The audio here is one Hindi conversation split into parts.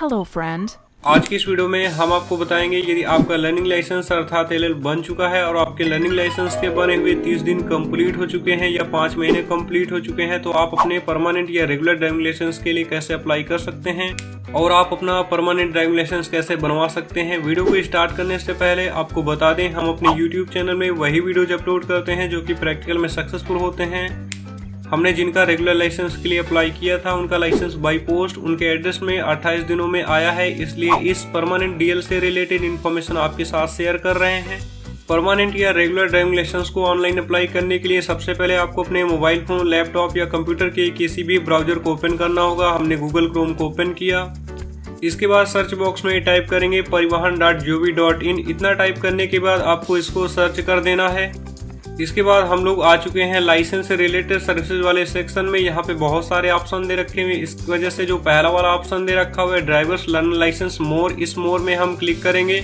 Hello, friend. आज की इस वीडियो में हम आपको बताएंगे यदि आपका लर्निंग लाइसेंस अर्थात LL बन चुका है और आपके लर्निंग लाइसेंस के बने हुए 30 दिन कंप्लीट हो चुके हैं या 5 महीने कंप्लीट हो चुके हैं तो आप अपने परमानेंट या रेगुलर ड्राइविंग लाइसेंस के लिए कैसे अप्लाई कर सकते हैं और आप अपना परमानेंट ड्राइविंग लाइसेंस कैसे बनवा सकते हैं। वीडियो को स्टार्ट करने से पहले आपको बता दें हम अपने यूट्यूब चैनल में वही वीडियोज अपलोड करते हैं जो कि प्रैक्टिकल में सक्सेसफुल होते हैं। हमने जिनका रेगुलर लाइसेंस के लिए अप्लाई किया था उनका लाइसेंस बाय पोस्ट उनके एड्रेस में 28 दिनों में आया है, इसलिए इस परमानेंट DL से रिलेटेड इन्फॉर्मेशन आपके साथ शेयर कर रहे हैं। परमानेंट या रेगुलर ड्राइविंग लाइसेंस को ऑनलाइन अप्लाई करने के लिए सबसे पहले आपको अपने मोबाइल फोन, लैपटॉप या कंप्यूटर के किसी भी ब्राउजर को ओपन करना होगा। हमने गूगल क्रोम को ओपन किया। इसके बाद सर्च बॉक्स में टाइप करेंगे परिवहन.gov.in। इतना टाइप करने के बाद आपको इसको सर्च कर देना है। इसके बाद हम लोग आ चुके हैं लाइसेंस से रिलेटेड सर्विसेज वाले सेक्शन में। यहाँ पे बहुत सारे ऑप्शन दे रखे हुए, इस वजह से जो पहला वाला ऑप्शन दे रखा हुआ है ड्राइवर्स लर्निंग लाइसेंस मोर, इस मोर में हम क्लिक करेंगे।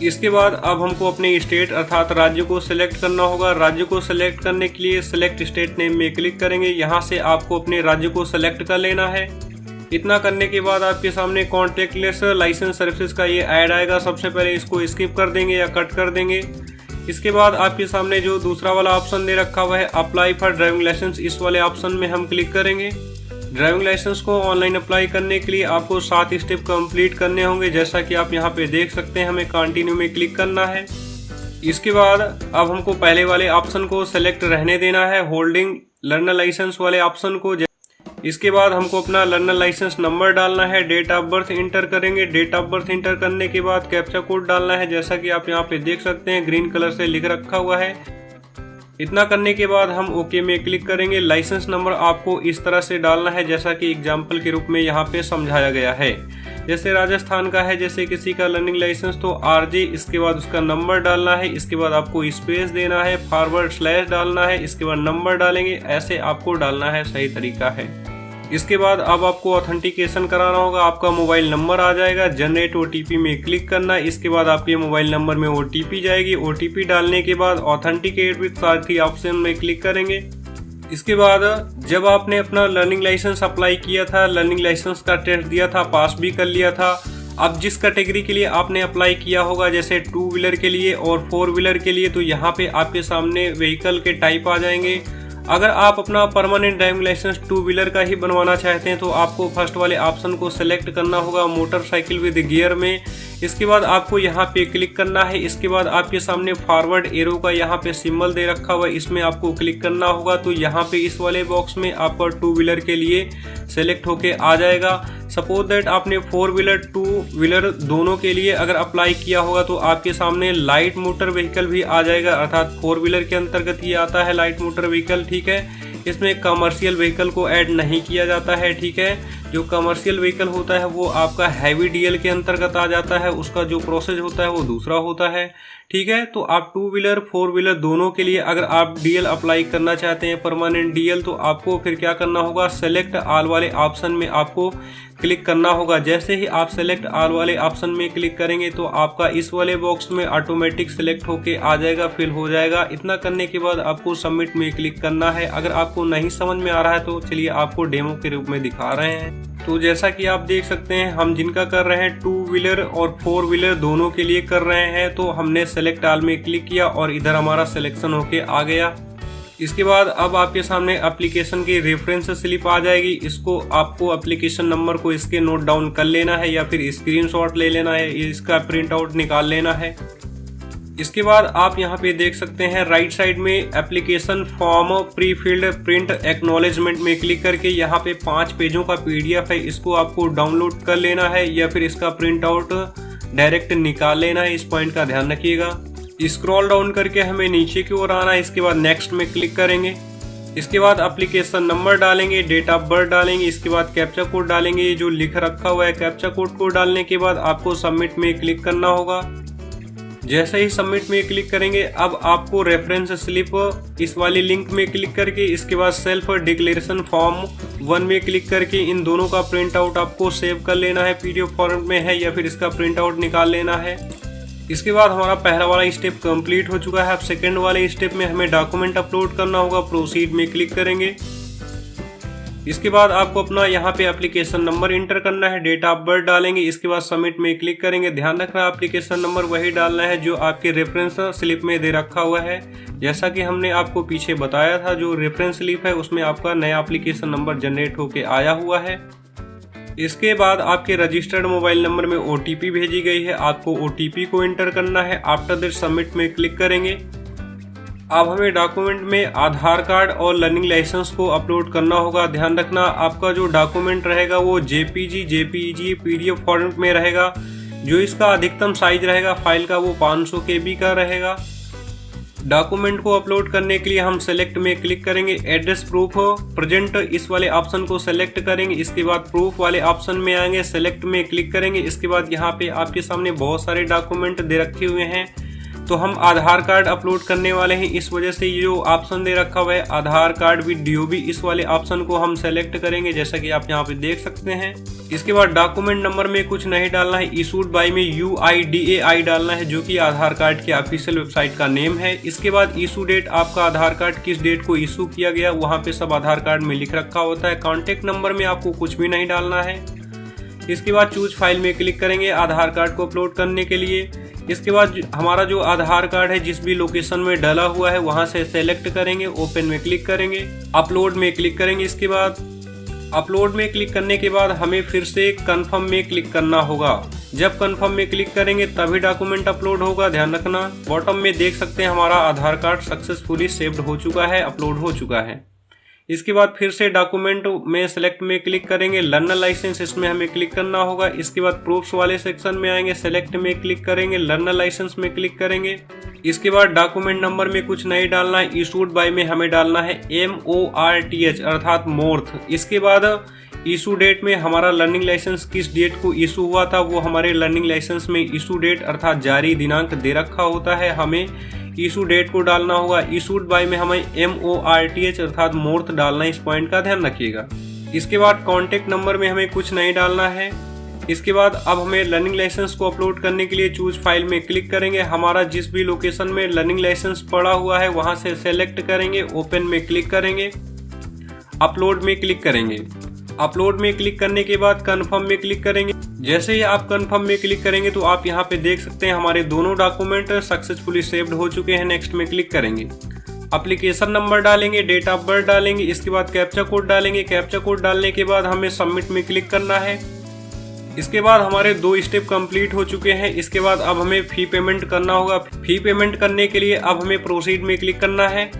इसके बाद अब हमको अपने स्टेट अर्थात राज्य को सिलेक्ट करना होगा। राज्य को सिलेक्ट करने के लिए सिलेक्ट स्टेट नेम में क्लिक करेंगे। यहाँ से आपको अपने राज्य को सिलेक्ट कर लेना है। इतना करने के बाद आपके सामने कॉन्टेक्टलेस लाइसेंस सर्विसेज का ये ऐड आएगा। सबसे पहले इसको स्किप कर देंगे या कट कर देंगे। इसके बाद आपके सामने जो दूसरा वाला ऑप्शन दे रखा हुआ है अप्लाई फॉर ड्राइविंग लाइसेंस, इस वाले ऑप्शन में हम क्लिक करेंगे। ड्राइविंग लाइसेंस को ऑनलाइन अप्लाई करने के लिए आपको 7 स्टेप कंप्लीट करने होंगे, जैसा कि आप यहां पे देख सकते हैं। हमें कंटिन्यू में क्लिक करना है। इसके बाद अब हमको पहले वाले ऑप्शन को सेलेक्ट रहने देना है, होल्डिंग लर्नर लाइसेंस वाले ऑप्शन को। इसके बाद हमको अपना लर्नर लाइसेंस नंबर डालना है, डेट ऑफ बर्थ इंटर करेंगे। डेट ऑफ बर्थ इंटर करने के बाद कैप्चा कोड डालना है, जैसा कि आप यहाँ पे देख सकते हैं ग्रीन कलर से लिख रखा हुआ है। इतना करने के बाद हम ओके में क्लिक करेंगे। लाइसेंस नंबर आपको इस तरह से डालना है जैसा कि एग्जाम्पल के रूप में यहाँ पे समझाया गया है। जैसे राजस्थान का है, जैसे किसी का लर्निंग लाइसेंस तो RJ, इसके बाद उसका नंबर डालना है। इसके बाद आपको स्पेस देना है, फॉरवर्ड स्लैश डालना है, इसके बाद नंबर डालेंगे। ऐसे आपको डालना है, सही तरीका है। इसके बाद अब आपको ऑथेंटिकेशन कराना होगा। आपका मोबाइल नंबर आ जाएगा, जनरेट OTP में क्लिक करना है। इसके बाद आपके मोबाइल नंबर में OTP जाएगी। OTP डालने के बाद ऑथेंटिकेट विद सारथी ऑप्शन में क्लिक करेंगे। इसके बाद जब आपने अपना लर्निंग लाइसेंस अप्लाई किया था, लर्निंग लाइसेंस का टेस्ट दिया था, पास भी कर लिया था। अब जिस कैटेगरी के लिए आपने अप्लाई किया होगा, जैसे 2 व्हीलर के लिए और 4 व्हीलर के लिए, तो यहाँ पे आपके सामने व्हीकल के टाइप आ जाएंगे। अगर आप अपना परमानेंट ड्राइविंग लाइसेंस 2 व्हीलर का ही बनवाना चाहते हैं तो आपको फर्स्ट वाले ऑप्शन को सेलेक्ट करना होगा, मोटरसाइकिल विद गियर में। इसके बाद आपको यहाँ पे क्लिक करना है। इसके बाद आपके सामने फॉरवर्ड एरो का यहाँ पे सिंबल दे रखा हुआ है, इसमें आपको क्लिक करना होगा। तो यहाँ पे इस वाले बॉक्स में आपका 2 व्हीलर के लिए सेलेक्ट होके आ जाएगा। सपोज दैट आपने 4 व्हीलर 2 व्हीलर दोनों के लिए अगर अप्लाई किया होगा तो आपके सामने लाइट मोटर व्हीकल भी आ जाएगा, अर्थात 4 व्हीलर के अंतर्गत ये आता है लाइट मोटर व्हीकल। ठीक है, इसमें कमर्शियल व्हीकल को ऐड नहीं किया जाता है। ठीक है, जो कमर्शियल व्हीकल होता है वो आपका हैवी DL के अंतर्गत आ जाता है, उसका जो प्रोसेस होता है वो दूसरा होता है। ठीक है, तो आप 2 व्हीलर 4 व्हीलर दोनों के लिए अगर आप DL अप्लाई करना चाहते हैं, परमानेंट DL, तो आपको फिर क्या करना होगा, सेलेक्ट ऑल वाले ऑप्शन में आपको क्लिक करना होगा। जैसे ही आप सेलेक्ट ऑल वाले ऑप्शन में क्लिक करेंगे तो आपका इस वाले बॉक्स में ऑटोमेटिक सेलेक्ट होके आ जाएगा, फिल हो जाएगा। इतना करने के बाद आपको सबमिट में क्लिक करना है। अगर आपको नहीं समझ में आ रहा है तो चलिए आपको डेमो के रूप में दिखा रहे हैं। तो जैसा कि आप देख सकते हैं हम जिनका कर रहे हैं 2 व्हीलर और 4 व्हीलर दोनों के लिए कर रहे हैं, तो हमने सेलेक्ट ऑल में क्लिक किया और इधर हमारा सिलेक्शन होके आ गया। इसके बाद अब आपके सामने एप्लीकेशन की रेफरेंस स्लिप आ जाएगी। इसको आपको एप्लीकेशन नंबर को इसके नोट डाउन कर लेना है या फिर स्क्रीनशॉट ले लेना है, इसका प्रिंट आउट निकाल लेना है। इसके बाद आप यहाँ पे देख सकते हैं राइट साइड में application form pre field print acknowledgement में क्लिक करके यहाँ पे 5 पेजों का PDF है, इसको आपको डाउनलोड कर लेना है या फिर इसका प्रिंट आउट डायरेक्ट निकाल लेना है। इस पॉइंट का ध्यान रखिएगा। स्क्रॉल डाउन करके हमें नीचे की ओर आना है। इसके बाद नेक्स्ट में क्लिक करेंगे। इसके बाद एप्लीकेशन नंबर डालेंगे, डेट ऑफ बर्थ डालेंगे, इसके बाद कैप्चा कोड डालेंगे। ये जो लिख रखा हुआ है कैप्चा कोड को डालने के बाद आपको सबमिट में क्लिक करना होगा। जैसे ही सबमिट में क्लिक करेंगे अब आपको रेफरेंस स्लिप इस वाली लिंक में क्लिक करके इसके बाद सेल्फ डिक्लेरेशन फॉर्म 1 में क्लिक करके इन दोनों का प्रिंट आउट आपको सेव कर लेना है, PDF फॉर्मेट में है या फिर इसका प्रिंट आउट निकाल लेना है। इसके बाद हमारा पहला वाला स्टेप कंप्लीट हो चुका है। अब सेकंड वाले स्टेप में हमें डॉक्यूमेंट अपलोड करना होगा। प्रोसीड में क्लिक करेंगे। इसके बाद आपको अपना यहाँ पे एप्लीकेशन नंबर इंटर करना है, डेट ऑफ बर्थ डालेंगे, इसके बाद सबमिट में क्लिक करेंगे। ध्यान रखना एप्लीकेशन नंबर वही डालना है जो आपके रेफरेंस स्लिप में दे रखा हुआ है। जैसा कि हमने आपको पीछे बताया था, जो रेफरेंस स्लिप है उसमें आपका नया एप्लीकेशन नंबर जनरेट होके आया हुआ है। इसके बाद आपके रजिस्टर्ड मोबाइल नंबर में OTP भेजी गई है, आपको OTP को एंटर करना है। आफ्टर दैट सबमिट में क्लिक करेंगे। अब हमें डॉक्यूमेंट में आधार कार्ड और लर्निंग लाइसेंस को अपलोड करना होगा। ध्यान रखना आपका जो डॉक्यूमेंट रहेगा वो JPG, PDF फॉर्मेट में रहेगा। जो इसका अधिकतम साइज रहेगा फाइल का वो 500 KB का रहेगा। डॉक्यूमेंट को अपलोड करने के लिए हम सेलेक्ट में क्लिक करेंगे, एड्रेस प्रूफ प्रेजेंट इस वाले ऑप्शन को सेलेक्ट करेंगे। इसके बाद प्रूफ वाले ऑप्शन में आएंगे, सेलेक्ट में क्लिक करेंगे। इसके बाद यहाँ पे आपके सामने बहुत सारे डॉक्यूमेंट दे रखे हुए हैं, तो हम आधार कार्ड अपलोड करने वाले हैं, इस वजह से ये जो ऑप्शन दे रखा हुआ है आधार कार्ड विद DOB, इस वाले ऑप्शन को हम सेलेक्ट करेंगे, जैसा कि आप यहाँ पे देख सकते हैं। इसके बाद डॉक्यूमेंट नंबर में कुछ नहीं डालना है, इशूड बाय में UIDAI डालना है, जो कि आधार कार्ड के ऑफिशियल वेबसाइट का नेम है। इसके बाद इशू डेट, आपका आधार कार्ड किस डेट को इशू किया गया वहाँ पे सब आधार कार्ड में लिख रखा होता है। कॉन्टेक्ट नंबर में आपको कुछ भी नहीं डालना है। इसके बाद चूज फाइल में क्लिक करेंगे आधार कार्ड को अपलोड करने के लिए। इसके बाद हमारा जो आधार कार्ड है जिस भी लोकेशन में डाला हुआ है वहां से सेलेक्ट करेंगे, ओपन में क्लिक करेंगे, अपलोड में क्लिक करेंगे। इसके बाद अपलोड में क्लिक करने के बाद हमें फिर से कंफर्म में क्लिक करना होगा। जब कंफर्म में क्लिक करेंगे तभी डॉक्यूमेंट अपलोड होगा। ध्यान रखना बॉटम में देख सकते हैं हमारा आधार कार्ड सक्सेसफुली सेव्ड हो चुका है, अपलोड हो चुका है। इसके बाद फिर से डॉक्यूमेंट में सेलेक्ट में क्लिक करेंगे, लर्नर लाइसेंस इसमें हमें क्लिक करना होगा। इसके बाद प्रूफ्स वाले सेक्शन में आएंगे, सेलेक्ट में क्लिक करेंगे, लर्नर लाइसेंस में क्लिक करेंगे। इसके बाद डॉक्यूमेंट नंबर में कुछ नहीं डालना है, इशूड बाय में हमें डालना है MORTH अर्थात मोर्थ। इसके बाद इशू डेट में हमारा लर्निंग लाइसेंस किस डेट को इशू हुआ था वो हमारे लर्निंग लाइसेंस में इशू डेट अर्थात जारी दिनांक दे रखा होता है, हमें इशू डेट को डालना होगा। इशूड बाय में हमें MORTH अर्थात मोर्थ डालना है, इस पॉइंट का ध्यान रखिएगा। इसके बाद कॉन्टेक्ट नंबर में हमें कुछ नहीं डालना है। इसके बाद अब हमें लर्निंग लाइसेंस को अपलोड करने के लिए चूज फाइल में क्लिक करेंगे, हमारा जिस भी लोकेशन में लर्निंग लाइसेंस पड़ा हुआ है वहां से सेलेक्ट करेंगे, ओपन में क्लिक करेंगे, अपलोड में क्लिक करेंगे। अपलोड में क्लिक करने के बाद कंफर्म में क्लिक करेंगे। जैसे ही आप कंफर्म में क्लिक करेंगे तो आप यहाँ पे देख सकते हैं हमारे दोनों डॉक्यूमेंट सक्सेसफुली सेव्ड हो चुके हैं। नेक्स्ट में क्लिक करेंगे, एप्लीकेशन नंबर डालेंगे, डेट ऑफ बर्थ डालेंगे, इसके बाद कैप्चा कोड डालेंगे। कैप्चा कोड डालने के बाद हमें सबमिट में क्लिक करना है। इसके बाद हमारे 2 स्टेप कंप्लीट हो चुके हैं। इसके बाद अब हमें फी पेमेंट करना होगा। फी पेमेंट करने के लिए अब हमें प्रोसीड में क्लिक करना है।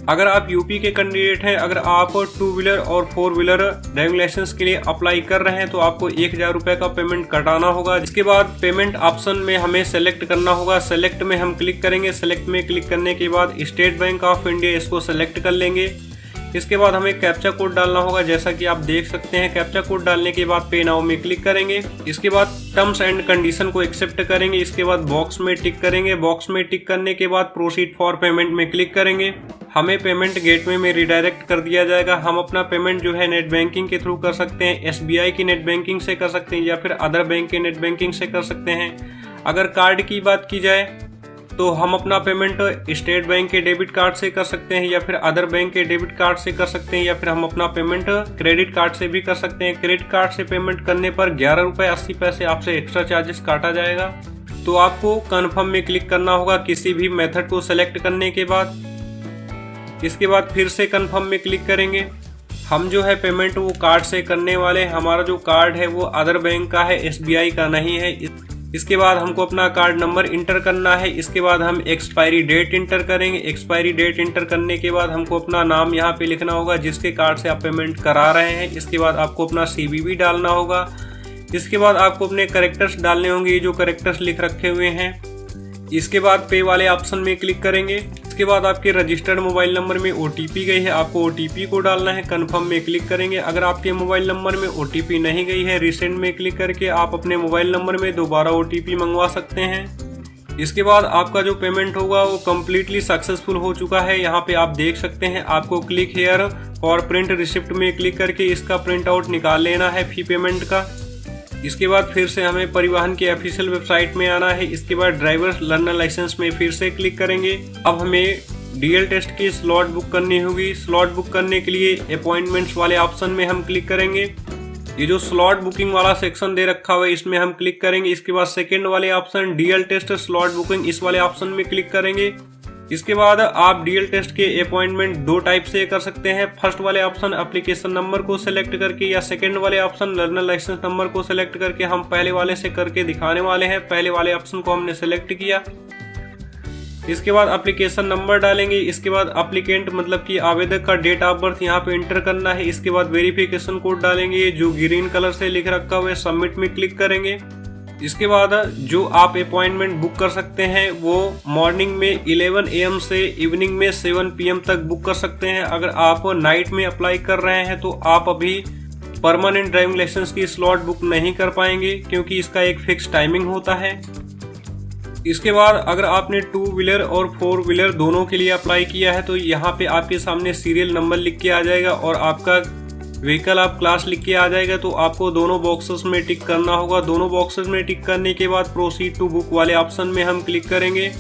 अगर आप यूपी के कैंडिडेट हैं, अगर आप 2 व्हीलर और 4 व्हीलर ड्राइविंग लाइसेंस के लिए अप्लाई कर रहे हैं तो आपको 1000 रुपये का पेमेंट कटाना होगा। इसके बाद पेमेंट ऑप्शन में हमें सेलेक्ट करना होगा, सेलेक्ट में हम क्लिक करेंगे। सेलेक्ट में क्लिक करने के बाद स्टेट बैंक ऑफ इंडिया इसको सेलेक्ट कर लेंगे। इसके बाद हमें कैप्चा कोड डालना होगा, जैसा कि आप देख सकते हैं। कैप्चा कोड डालने के बाद पे नाउ में क्लिक करेंगे। इसके बाद टर्म्स एंड कंडीशन को एक्सेप्ट करेंगे। इसके बाद बॉक्स में टिक करेंगे। बॉक्स में टिक करने के बाद प्रोसीड फॉर पेमेंट में क्लिक करेंगे। हमें पेमेंट गेटवे में रिडायरेक्ट कर दिया जाएगा। हम अपना पेमेंट जो है नेट बैंकिंग के थ्रू कर सकते हैं, SBI की नेट बैंकिंग से कर सकते हैं या फिर अदर बैंक के नेट बैंकिंग से कर सकते हैं। अगर कार्ड की बात की जाए तो हम अपना पेमेंट स्टेट बैंक के डेबिट कार्ड से कर सकते हैं या फिर अदर बैंक के डेबिट कार्ड से कर सकते हैं या फिर हम अपना पेमेंट क्रेडिट कार्ड से भी कर सकते हैं। क्रेडिट कार्ड से पेमेंट करने पर 11 रुपये 80 पैसे आपसे एक्स्ट्रा चार्जेस काटा जाएगा। तो आपको कन्फर्म में क्लिक करना होगा किसी भी मेथड को सेलेक्ट करने के बाद। इसके बाद फिर से कन्फर्म में क्लिक करेंगे। हम जो है पेमेंट वो कार्ड से करने वाले हैं। हमारा जो कार्ड है वो अदर बैंक का है, SBI का नहीं है। इसके बाद हमको अपना कार्ड नंबर इंटर करना है। इसके बाद हम एक्सपायरी डेट इंटर करेंगे। एक्सपायरी डेट इंटर करने के बाद हमको अपना नाम यहाँ पे लिखना होगा जिसके कार्ड से आप पेमेंट करा रहे हैं। इसके बाद आपको अपना CVV डालना होगा। इसके बाद आपको अपने करेक्टर्स डालने होंगे, ये जो करेक्टर्स लिख रखे हुए हैं। इसके बाद पे वाले ऑप्शन में क्लिक करेंगे। इसके बाद आपके रजिस्टर्ड मोबाइल नंबर में OTP गई है, आपको OTP को डालना है। कन्फर्म में क्लिक करेंगे। अगर आपके मोबाइल नंबर में OTP नहीं गई है, रिसेंट में क्लिक करके आप अपने मोबाइल नंबर में दोबारा OTP मंगवा सकते हैं। इसके बाद आपका जो पेमेंट होगा वो कम्प्लीटली सक्सेसफुल हो चुका है। यहाँ पे आप देख सकते हैं। आपको click here for print receipt में क्लिक करके इसका प्रिंट आउट निकाल लेना है फी पेमेंट का। इसके बाद फिर से हमें परिवहन की ऑफिशियल वेबसाइट में आना है। इसके बाद ड्राइवर लर्नर लाइसेंस में फिर से क्लिक करेंगे। अब हमें डीएल टेस्ट की स्लॉट बुक करनी होगी। स्लॉट बुक करने के लिए अपॉइंटमेंट्स वाले ऑप्शन में हम क्लिक करेंगे। ये जो स्लॉट बुकिंग वाला सेक्शन दे रखा हुआ है इसमें हम क्लिक करेंगे। इसके बाद सेकंड वाले option DL test slot booking, इस वाले ऑप्शन में क्लिक करेंगे। इसके बाद आप डीएल टेस्ट के अपॉइंटमेंट दो टाइप से कर सकते हैं। फर्स्ट वाले ऑप्शन एप्लीकेशन नंबर को सिलेक्ट करके या सेकंड वाले ऑप्शन लर्नर लाइसेंस नंबर को सिलेक्ट करके। हम पहले वाले से करके दिखाने वाले हैं। पहले वाले ऑप्शन को हमने सिलेक्ट किया। इसके बाद एप्लीकेशन नंबर डालेंगे। इसके बाद एप्लीकेंट मतलब कि आवेदक का डेट ऑफ बर्थ यहाँ पे एंटर करना है। इसके बाद वेरिफिकेशन कोड डालेंगे जो ग्रीन कलर से लिख रखा हुआ है। सबमिट में क्लिक करेंगे। इसके बाद जो आप अपॉइंटमेंट बुक कर सकते हैं वो मॉर्निंग में 11 AM से इवनिंग में 7 PM तक बुक कर सकते हैं। अगर आप नाइट में अप्लाई कर रहे हैं तो आप अभी परमानेंट ड्राइविंग लाइसेंस की स्लॉट बुक नहीं कर पाएंगे क्योंकि इसका एक फिक्स टाइमिंग होता है। इसके बाद अगर आपने 2 व्हीलर और 4 व्हीलर दोनों के लिए अप्लाई किया है तो यहाँ पे आपके सामने सीरियल नंबर लिख के आ जाएगा और आपका व्हीकल आप क्लास लिख के आ जाएगा। तो आपको दोनों बॉक्सेस में टिक करना होगा। दोनों बॉक्सेस में टिक करने के बाद प्रोसीड टू बुक वाले ऑप्शन में हम क्लिक करेंगे।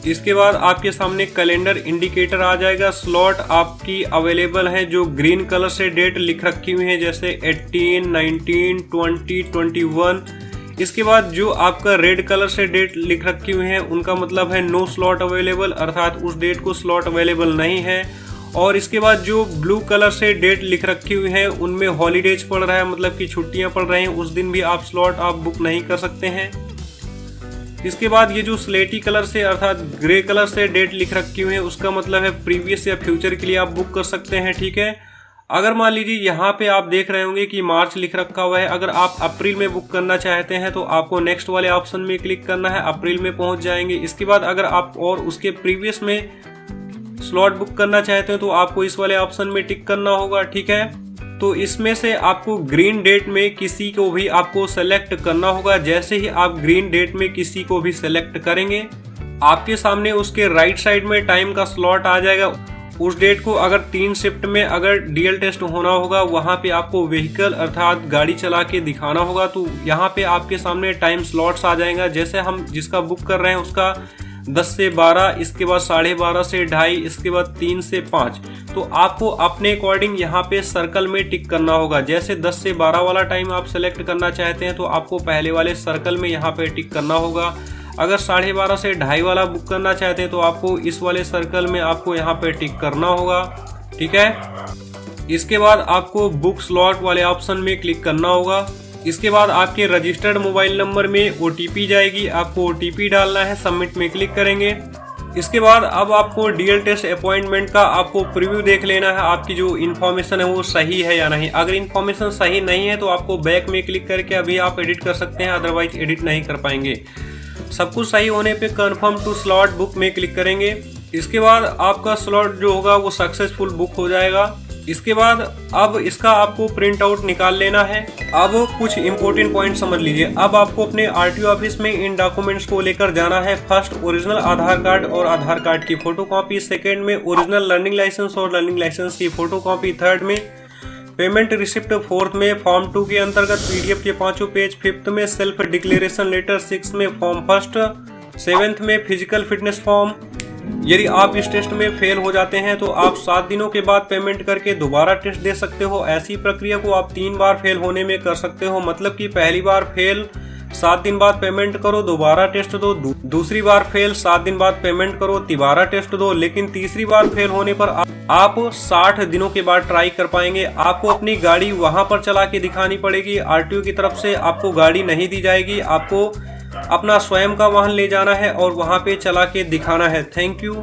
इसके बाद आपके सामने कैलेंडर इंडिकेटर आ जाएगा। स्लॉट आपकी अवेलेबल है जो ग्रीन कलर से डेट लिख रखी हुई है जैसे 18, 19, 20, 21। इसके बाद जो आपका रेड कलर से डेट लिख रखी हुई है उनका मतलब है नो स्लॉट अवेलेबल, अर्थात उस डेट को स्लॉट अवेलेबल नहीं है। और इसके बाद जो ब्लू कलर से डेट लिख रखी हुई है उनमें हॉलीडेज पड़ रहा है, मतलब कि छुट्टियां पड़ रही हैं, उस दिन भी आप स्लॉट आप बुक नहीं कर सकते हैं। इसके बाद ये जो स्लेटी कलर से अर्थात ग्रे कलर से डेट लिख रखी हुई है उसका मतलब है प्रीवियस या फ्यूचर के लिए आप बुक कर सकते हैं। ठीक है, अगर मान लीजिए यहाँ पे आप देख रहे होंगे कि मार्च लिख रखा हुआ है, अगर आप अप्रैल में बुक करना चाहते हैं तो आपको नेक्स्ट वाले ऑप्शन में क्लिक करना है। अप्रैल में पहुंच जाएंगे। इसके बाद अगर आप और उसके प्रीवियस में स्लॉट बुक करना चाहते हैं तो आपको इस वाले ऑप्शन में टिक करना होगा। ठीक है, तो इसमें से आपको ग्रीन डेट में किसी को भी आपको सेलेक्ट करना होगा। जैसे ही आप ग्रीन डेट में किसी को भी सेलेक्ट करेंगे आपके सामने उसके राइट साइड में टाइम का स्लॉट आ जाएगा। उस डेट को अगर 3 शिफ्ट में अगर डीएल टेस्ट होना होगा वहां पे आपको व्हीकल अर्थात गाड़ी चला के दिखाना होगा। तो यहाँ पे आपके सामने टाइम स्लॉट्स आ जाएगा। जैसे हम जिसका बुक कर रहे हैं उसका 10 से 12, इसके बाद 12:30 से 2:30, इसके बाद 3 से 5। तो आपको अपने अकॉर्डिंग यहाँ पे सर्कल में टिक करना होगा। जैसे 10 से 12 वाला टाइम आप सेलेक्ट करना चाहते हैं तो आपको पहले वाले सर्कल में यहाँ पे टिक करना होगा। अगर 12:30 से 2:30 वाला बुक करना चाहते हैं तो आपको इस वाले सर्कल में आपको यहाँ पे टिक करना होगा। ठीक है, इसके बाद आपको बुक स्लॉट वाले ऑप्शन में क्लिक करना होगा। इसके बाद आपके रजिस्टर्ड मोबाइल नंबर में OTP जाएगी, आपको OTP डालना है। सबमिट में क्लिक करेंगे। इसके बाद अब आपको डीएल टेस्ट अपॉइंटमेंट का आपको प्रीव्यू देख लेना है, आपकी जो इन्फॉर्मेशन है वो सही है या नहीं। अगर इन्फॉर्मेशन सही नहीं है तो आपको बैक में क्लिक करके अभी आप एडिट कर सकते हैं, अदरवाइज एडिट नहीं कर पाएंगे। सब कुछ सही होने पे कंफर्म टू स्लॉट बुक में क्लिक करेंगे। इसके बाद आपका स्लॉट जो होगा वो सक्सेसफुल बुक हो जाएगा। इसके बाद अब इसका आपको प्रिंट आउट निकाल लेना है। अब कुछ इंपॉर्टेंट पॉइंट समझ लीजिए। अब आपको अपने आरटीओ ऑफिस में इन डॉक्यूमेंट्स को लेकर जाना है। फर्स्ट, ओरिजिनल आधार कार्ड और आधार कार्ड की फोटोकॉपी। सेकेंड में ओरिजिनल लर्निंग लाइसेंस और लर्निंग लाइसेंस की फोटोकॉपी। थर्ड में पेमेंट रिसिप्ट। फोर्थ में फॉर्म 2 के अंतर्गत PDF के 5 पेज। फिफ्थ में सेल्फ डिक्लेरेशन लेटर। सिक्स में फॉर्म फर्स्ट। सेवेंथ में फिजिकल फिटनेस फॉर्म। यदि आप इस टेस्ट में फेल हो जाते हैं तो आप 7 दिनों के बाद पेमेंट करके दोबारा टेस्ट दे सकते हो। ऐसी प्रक्रिया को आप 3 बार फेल होने में कर सकते हो। मतलब कि पहली बार फेल 7 दिन बाद पेमेंट करो, दोबारा टेस्ट दो। दूसरी बार फेल 7 दिन बाद पेमेंट करो, दोबारा टेस्ट दो। लेकिन तीसरी बार फेल होने पर आप 60 दिनों के बाद ट्राई कर पाएंगे। आपको अपनी गाड़ी वहां पर चला के दिखानी पड़ेगी। आरटीओ की तरफ से आपको गाड़ी नहीं दी जाएगी। आपको अपना स्वयं का वाहन ले जाना है और वहां पे चला के दिखाना है। Thank you.